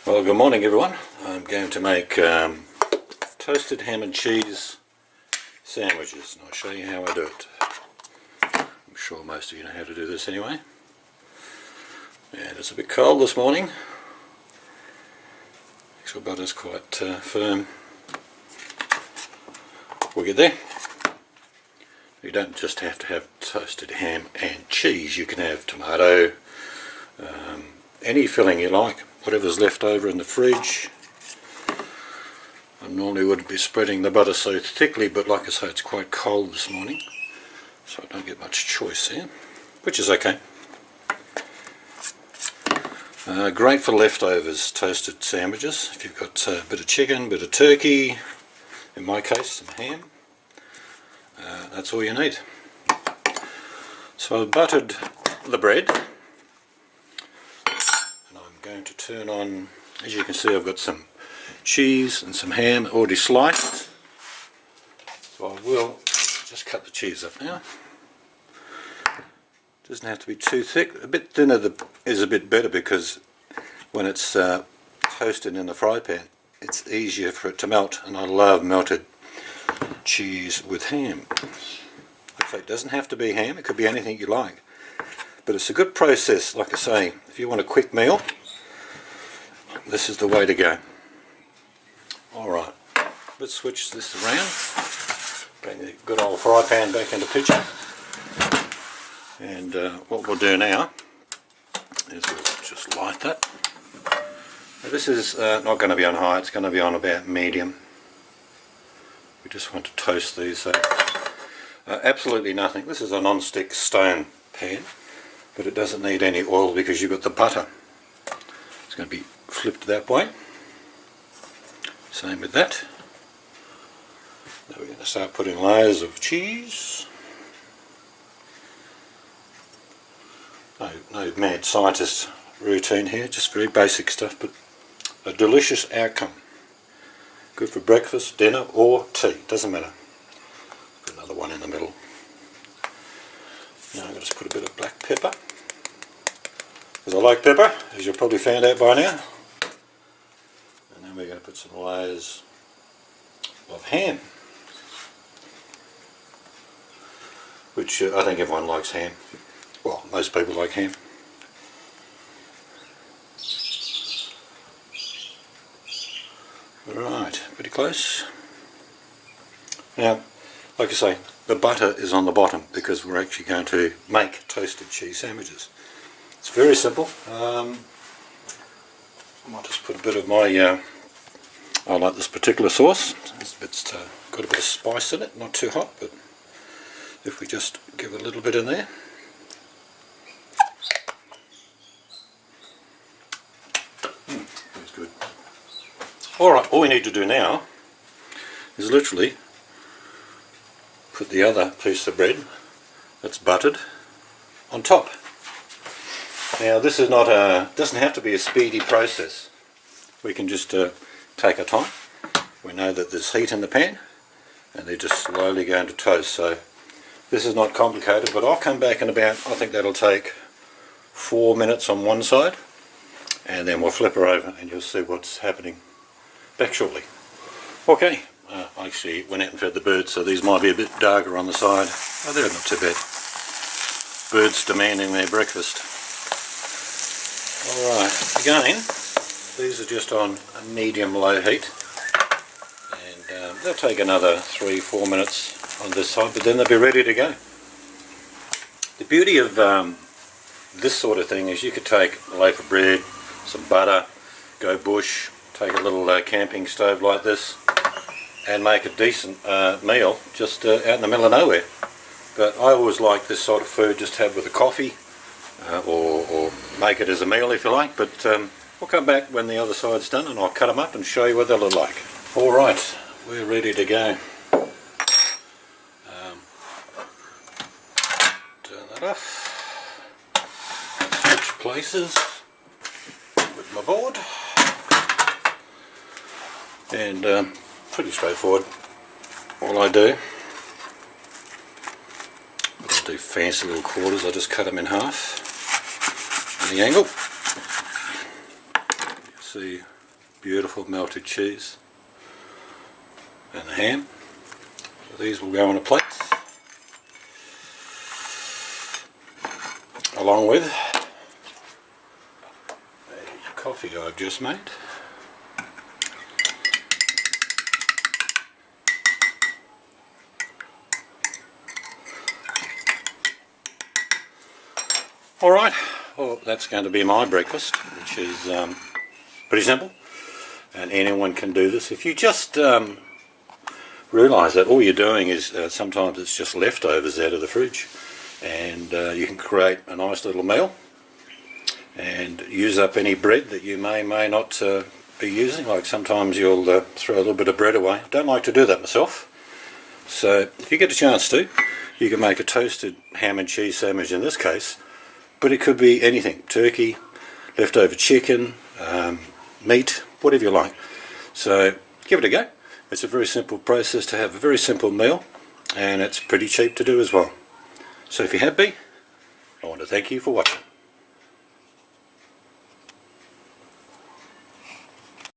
Well, good morning everyone. I'm going to make toasted ham and cheese sandwiches, and I'll show you how I do it. I'm sure most of you know how to do this anyway. And it's a bit cold this morning. Actual butter's quite firm. We'll get there. You don't just have to have toasted ham and cheese. You can have tomato, any filling you like, whatever's left over in the fridge. I normally wouldn't be spreading the butter so thickly, but like I say, it's quite cold this morning, so I don't get much choice here, which is okay. Great for leftovers, toasted sandwiches. If you've got a bit of chicken, bit of turkey, in my case some ham, that's all you need. So I've buttered the bread, and I'm going to turn on, as you can see, I've got some cheese and some ham already sliced, so I will just cut the cheese up now. Doesn't have to be too thick. A bit thinner is a bit better, because when it's toasted in the fry pan it's easier for it to melt, and I love melted cheese with ham. So it doesn't have to be ham, it could be anything you like, but it's a good process. Like I say, if you want a quick meal, this is the way to go. Alright, let's switch this around, bring the good old fry pan back into picture, and what we'll do now is we'll just light that. Now this is not going to be on high, it's going to be on about medium. We just want to toast these. Absolutely nothing. This is a non-stick stone pan, but it doesn't need any oil because you've got the butter. It's going to be flipped that way. Same with that. Now we're going to start putting layers of cheese. No mad scientist routine here, just very basic stuff, but a delicious outcome. Good for breakfast, dinner or tea, doesn't matter. Put another one in the middle. Now I'm going to just put a bit of black pepper, because I like pepper, as you've probably found out by now. And then we're going to put some layers of ham, which I think everyone likes ham. Well, most people like ham. Right, pretty close. Now, like I say, the butter is on the bottom because we're actually going to make toasted cheese sandwiches. It's very simple. I might just put a bit of my, I like this particular sauce. It's got a bit of spice in it, not too hot, but if we just give a little bit in there. That's good. Alright, all we need to do now is literally put the other piece of bread that's buttered on top. Now this is not doesn't have to be a speedy process. We can just take our time. We know that there's heat in the pan and they're just slowly going to toast, so this is not complicated, but I'll come back in about, I think that'll take 4 minutes on one side, and then we'll flip her over and you'll see what's happening back shortly. Okay, I actually went out and fed the birds, so these might be a bit darker on the side. Oh, they're not too bad. Birds demanding their breakfast. Alright, again, these are just on a medium-low heat, and they'll take another 3-4 minutes on this side, but then they'll be ready to go. The beauty of this sort of thing is you could take a loaf of bread, some butter, go bush, take a little camping stove like this and make a decent meal just out in the middle of nowhere. But I always like this sort of food just to have with a coffee, or make it as a meal if you like, but we'll come back when the other side's done and I'll cut them up and show you what they look like. Alright, we're ready to go. Turn that off, switch places with my board, and pretty straightforward. All I do, I don't do fancy little quarters, I just cut them in half on the angle. You see beautiful melted cheese and the ham. So these will go on a plate, along with a coffee I've just made. Alright, well that's going to be my breakfast, which is pretty simple, and anyone can do this. If you just realise that all you're doing is sometimes it's just leftovers out of the fridge, and you can create a nice little meal and use up any bread that you may not be using. Like sometimes you'll throw a little bit of bread away. I don't like to do that myself, so if you get a chance to, you can make a toasted ham and cheese sandwich in this case, but it could be anything: turkey, leftover chicken, meat, whatever you like. So give it a go. It's a very simple process to have a very simple meal, and it's pretty cheap to do as well. So if you have been, I want to thank you for watching.